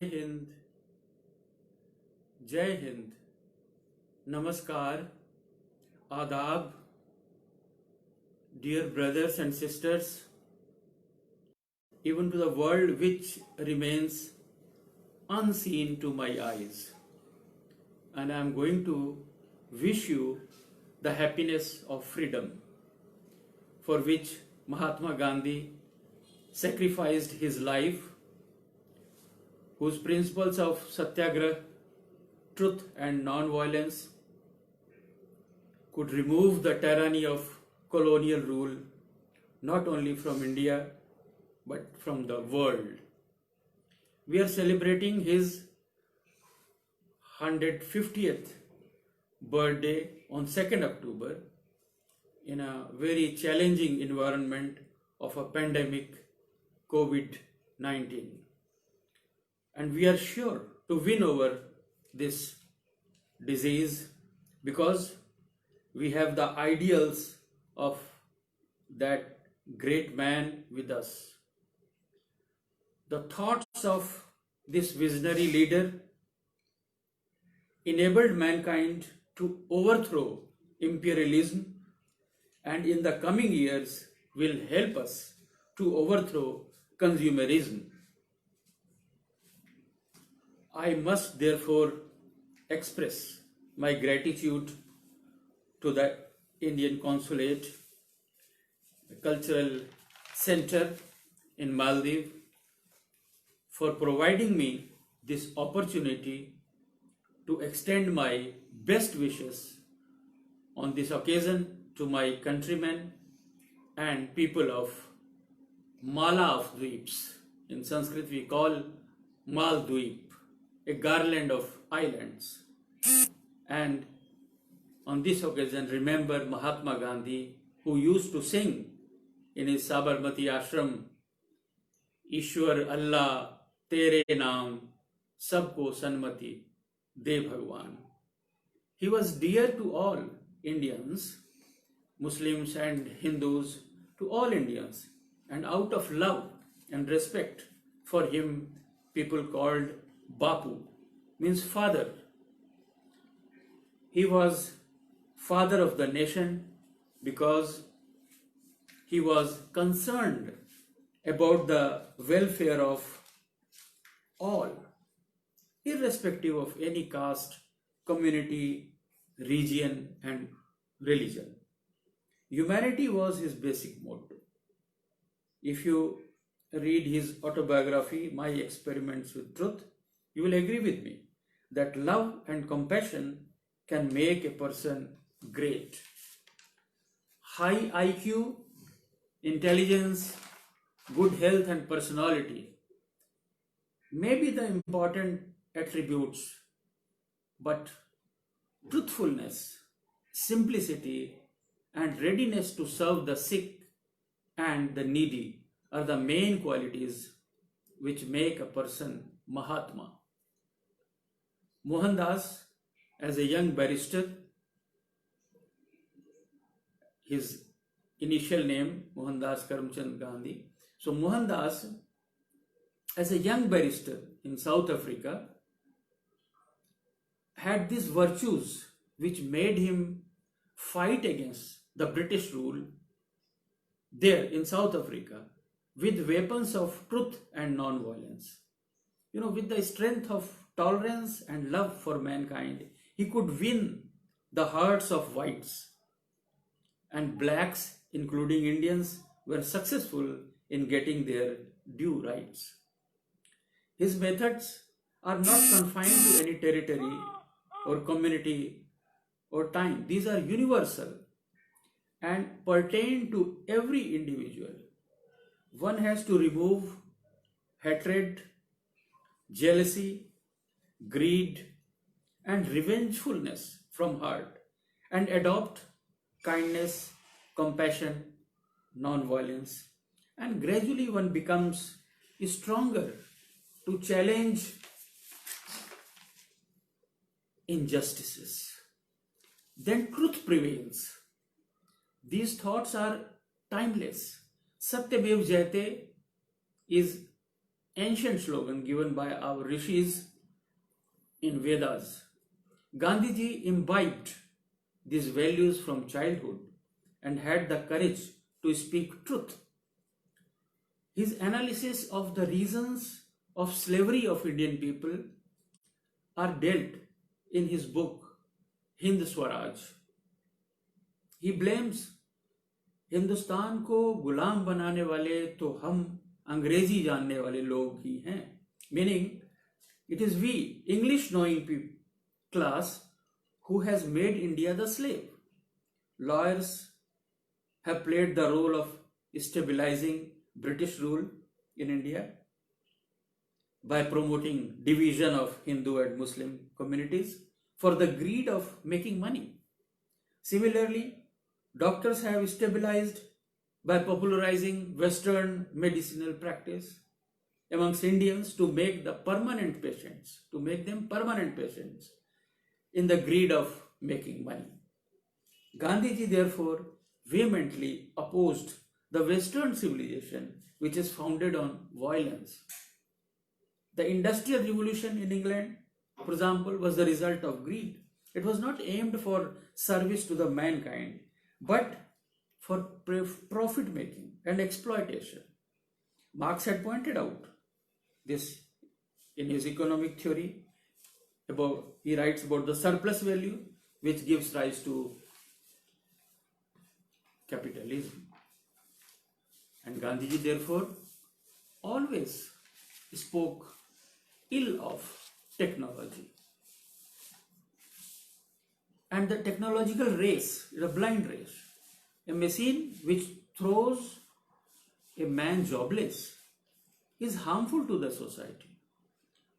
हिंद, जय Hind, namaskar, adab, dear brothers and sisters, even to the world which remains unseen to my eyes. And I am going to wish you the happiness of freedom, for which Mahatma Gandhi sacrificed his life, whose principles of satyagraha, truth and non-violence could remove the tyranny of colonial rule not only from India but from the world. We are celebrating his 150th birthday on 2nd October in a very challenging environment of a pandemic, COVID-19. And we are sure to win over this disease because we have the ideals of that great man with us. The thoughts of this visionary leader enabled mankind to overthrow imperialism, and in the coming years will help us to overthrow consumerism. I must therefore express my gratitude to the Indian Consulate, the Cultural Center in Maldives, for providing me this opportunity to extend my best wishes on this occasion to my countrymen and people of Mala of Dweeps. In Sanskrit we call Maldweep, a garland of islands. And on this occasion, remember Mahatma Gandhi, who used to sing in his Sabarmati ashram, Ishwar Allah Tere Naam Sabko Sanmati De Bhagwan. He was dear to all Indians, Muslims and Hindus, to all Indians, and out of love and respect for him, people called Bapu, means father. He was father of the nation because he was concerned about the welfare of all, irrespective of any caste, community, region and religion. Humanity was his basic motto. If you read his autobiography, My Experiments with Truth, you will agree with me that love and compassion can make a person great. High IQ, intelligence, good health and personality may be the important attributes, but truthfulness, simplicity and readiness to serve the sick and the needy are the main qualities which make a person Mahatma. Mohandas, as a young barrister, his initial name Mohandas Karamchand Gandhi. So Mohandas, as a young barrister in South Africa, had these virtues which made him fight against the British rule there in South Africa with weapons of truth and non-violence. With the strength of tolerance and love for mankind, he could win the hearts of whites, and blacks, including Indians, were successful in getting their due rights. His methods are not confined to any territory or community or time. These are universal and pertain to every individual. One has to remove hatred, jealousy, greed and revengefulness from heart and adopt kindness, compassion, non-violence, and gradually one becomes stronger to challenge injustices. Then truth prevails. These thoughts are timeless. Satyamev Jayate is ancient slogan given by our rishis in Vedas. Gandhiji imbibed these values from childhood and had the courage to speak truth. His analysis of the reasons of slavery of Indian people are dealt in his book Hind Swaraj. He blames Hindustan को गुलाम बनाने वाले तो हम अंग्रेजी जानने वाले लोग ही हैं. Meaning, it is we, English knowing class, who has made India the slave. Lawyers have played the role of stabilizing British rule in India by promoting division of Hindu and Muslim communities for the greed of making money. Similarly, doctors have stabilized by popularizing Western medicinal practice amongst Indians to make them permanent patients in the greed of making money. Gandhiji therefore vehemently opposed the Western civilization which is founded on violence. The Industrial Revolution in England, for example, was the result of greed. It was not aimed for service to the mankind, but for profit making and exploitation. Marx had pointed out this in his economic theory. He writes about the surplus value which gives rise to capitalism. And Gandhiji therefore always spoke ill of technology. And the technological race is a blind race. A machine which throws a man jobless is harmful to the society.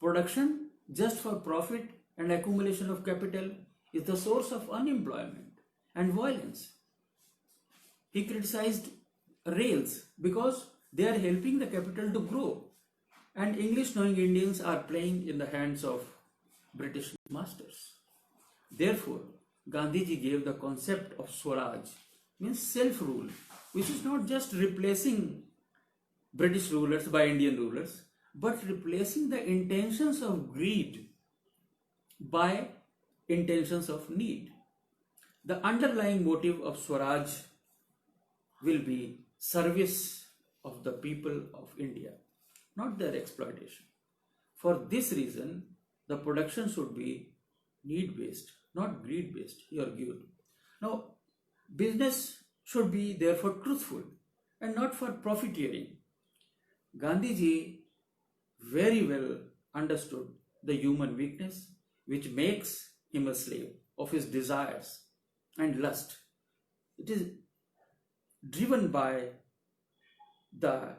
Production just for profit and accumulation of capital is the source of unemployment and violence. He criticized rails because they are helping the capital to grow, and English knowing Indians are playing in the hands of British masters. Therefore, Gandhiji gave the concept of Swaraj, means self-rule, which is not just replacing British rulers by Indian rulers, but replacing the intentions of greed by intentions of need. The underlying motive of Swaraj will be service of the people of India, not their exploitation. For this reason, the production should be need-based, not greed-based. You argued. Now, business should be therefore truthful and not for profiteering. Gandhiji very well understood the human weakness which makes him a slave of his desires and lust. It is driven by the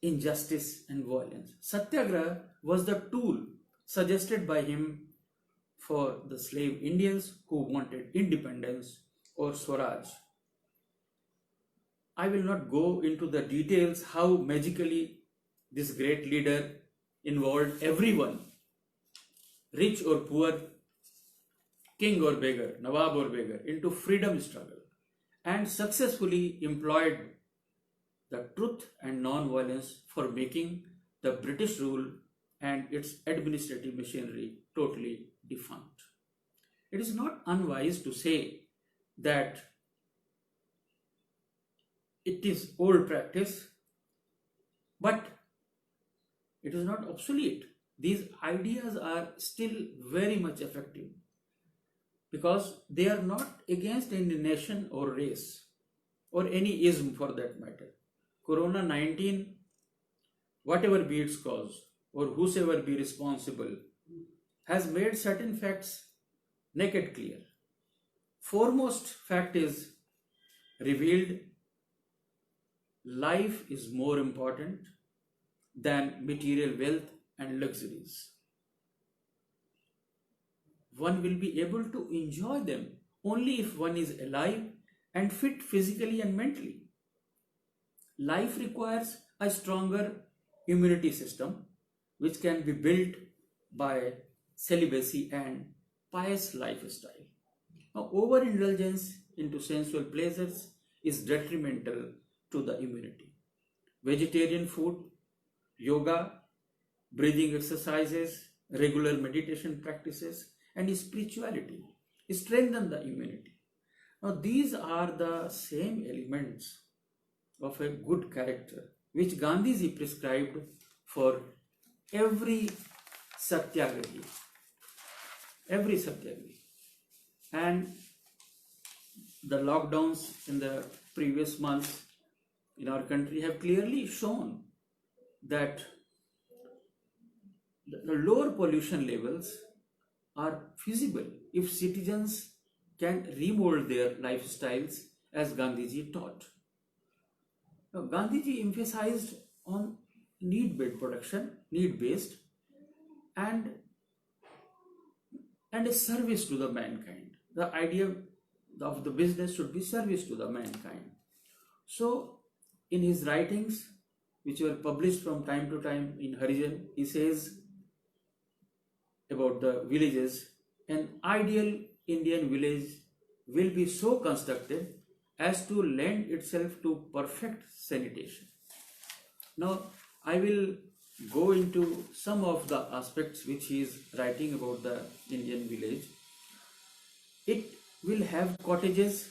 injustice and violence. Satyagraha was the tool suggested by him for the slave Indians who wanted independence or Swaraj. I will not go into the details how magically this great leader involved everyone, rich or poor, king or beggar, Nawab or beggar, into freedom struggle and successfully employed the truth and non-violence for making the British rule and its administrative machinery totally defunct. It is not unwise to say that it is old practice, but it is not obsolete. These ideas are still very much effective because they are not against any nation or race or any ism for that matter. Corona-19, whatever be its cause or whosoever be responsible, has made certain facts naked clear. Foremost fact is revealed: life is more important than material wealth and luxuries. One will be able to enjoy them only if one is alive and fit physically and mentally. Life requires a stronger immunity system which can be built by celibacy and pious lifestyle. Now, overindulgence into sensual pleasures is detrimental to the immunity. Vegetarian food, yoga, breathing exercises, regular meditation practices, and spirituality strengthen the immunity. Now, these are the same elements of a good character which Gandhiji prescribed for every satyagrahi, every satyagrahi. And the lockdowns in the previous months in our country have clearly shown that the lower pollution levels are feasible if citizens can remold their lifestyles as Gandhiji taught. Now, Gandhiji emphasized on need-based production, need-based, and a service to the mankind. The idea of the business should be service to the mankind. So, in his writings, which were published from time to time in Harijan, he says about the villages, an ideal Indian village will be so constructed as to lend itself to perfect sanitation. Now, I will go into some of the aspects which he is writing about the Indian village. It will have cottages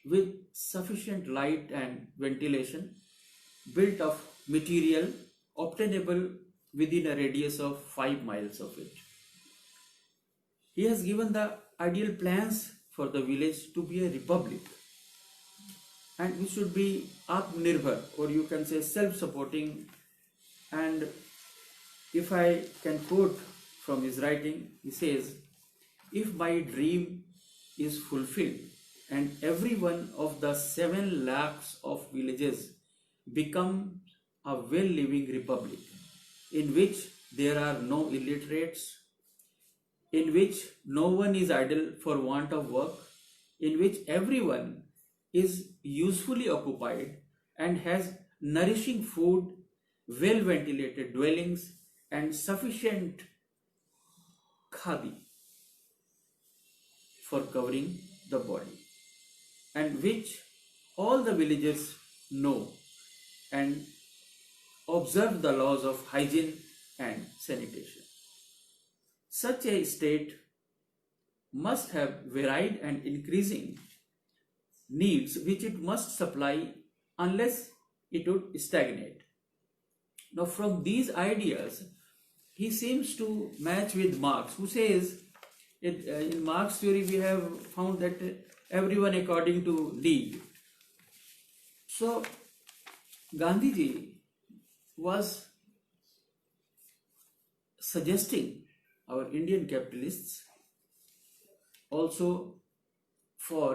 with sufficient light and ventilation, built of material obtainable within a radius of 5 miles of it. He has given the ideal plans for the village to be a republic, and it should be Atmanirbhar, or you can say self-supporting. And if I can quote from his writing, he says, "If my dream is fulfilled and every one of the 7 lakhs of villages become a well-living republic in which there are no illiterates, in which no one is idle for want of work, in which everyone is usefully occupied and has nourishing food, well-ventilated dwellings, and sufficient khadi for covering the body, and which all the villagers know and observe the laws of hygiene and sanitation. Such a state must have varied and increasing needs which it must supply unless it would stagnate." Now, from these ideas, he seems to match with Marx, who says, in Marx theory we have found that everyone according to need. So, Gandhiji was suggesting our Indian capitalists also for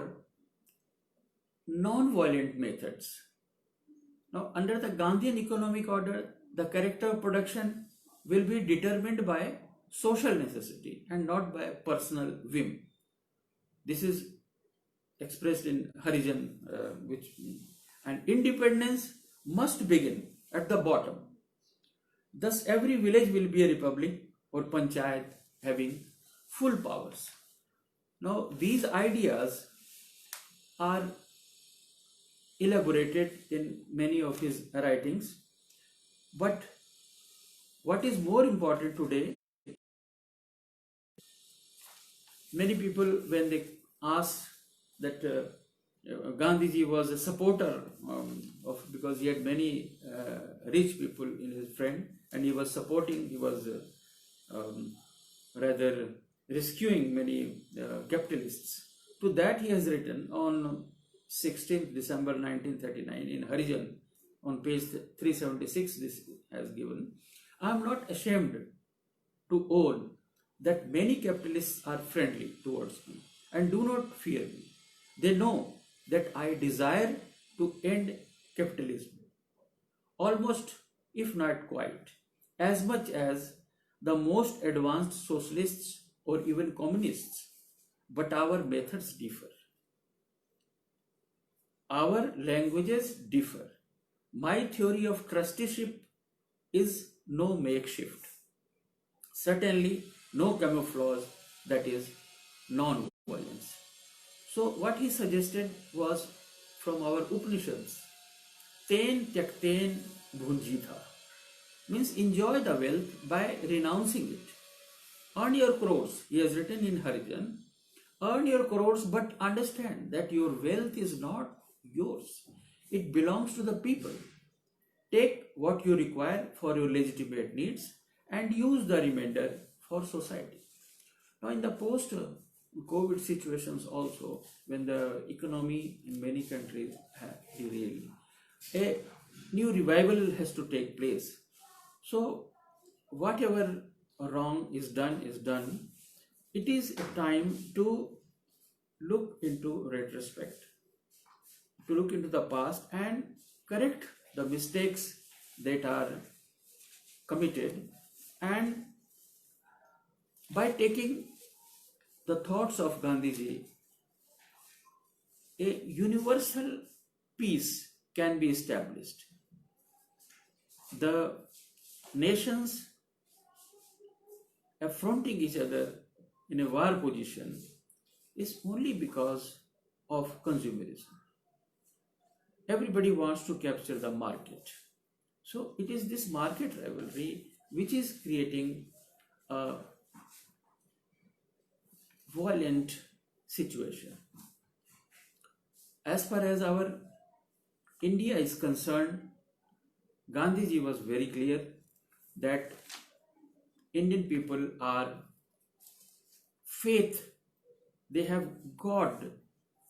non-violent methods. Now, under the Gandhian economic order, the character of production will be determined by social necessity and not by personal whim. This is expressed in Harijan, and independence must begin at the bottom. Thus, every village will be a republic or panchayat having full powers. Now, these ideas are elaborated in many of his writings, but what is more important today, many people, when they ask that Gandhiji was a supporter because he had many rich people in his friend, and he was supporting, he was rather rescuing many capitalists. To that he has written on 16th December 1939 in Harijan, on page 376, this has given, "I am not ashamed to own that many capitalists are friendly towards me and do not fear me. They know that I desire to end capitalism, almost, if not quite, as much as the most advanced socialists or even communists, but our methods differ. Our languages differ. My theory of trusteeship is no makeshift, certainly no camouflage, that is non-violence." So what he suggested was from our Upanishads, "Ten tyakten bhunjitha." means enjoy the wealth by renouncing it. Earn your crores, he has written in Harijan. Earn your crores, but understand that your wealth is not yours. It belongs to the people. Take what you require for your legitimate needs and use the remainder for society. Now, in the post COVID situations, also, when the economy in many countries have derailed, a new revival has to take place. So, whatever wrong is done. It is a time to look into retrospect, to look into the past and correct the mistakes that are committed, and by taking the thoughts of Gandhiji, a universal peace can be established. The nations affronting each other in a war position is only because of consumerism. Everybody wants to capture the market. So it is this market rivalry which is creating a violent situation. As far as our India is concerned, Gandhiji was very clear that Indian people are faith, they have God,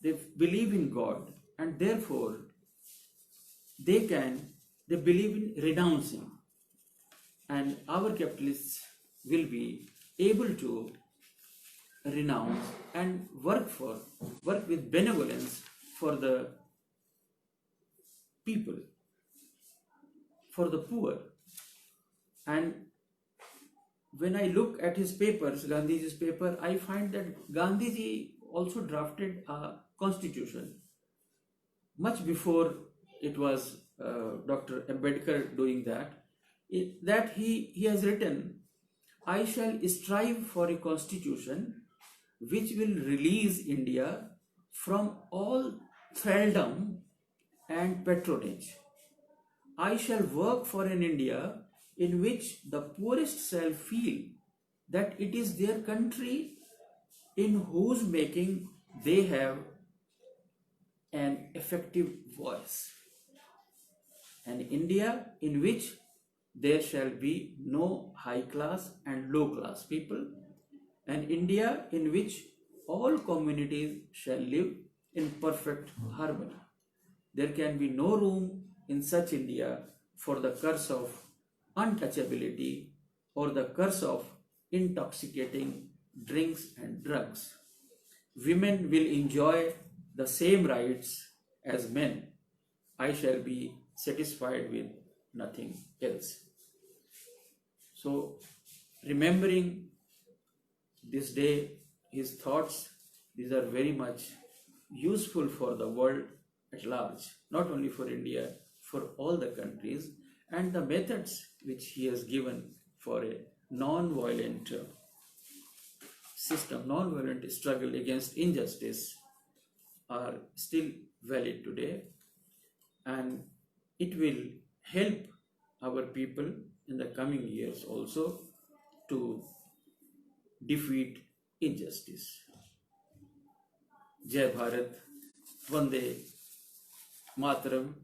they believe in God, and therefore they believe in renouncing, and our capitalists will be able to renounce and work with benevolence for the people, for the poor. And when I look at his papers, Gandhiji's paper, I find that Gandhiji also drafted a constitution much before it was Dr. Ambedkar doing that. That he has written, I shall strive for a constitution which will release India from all thraldom and patronage. I shall work for an India in which the poorest shall feel that it is their country in whose making they have an effective voice. An India in which there shall be no high class and low class people. An India in which all communities shall live in perfect harmony. There can be no room in such India for the curse of untouchability or the curse of intoxicating drinks and drugs. Women will enjoy the same rights as men. I shall be satisfied with nothing else. So, remembering this day, his thoughts, these are very much useful for the world at large, not only for India, for all the countries, and the methods which he has given for a non-violent system, non-violent struggle against injustice are still valid today, and it will help our people in the coming years also to defeat injustice. Jai Bharat, Vande Mataram.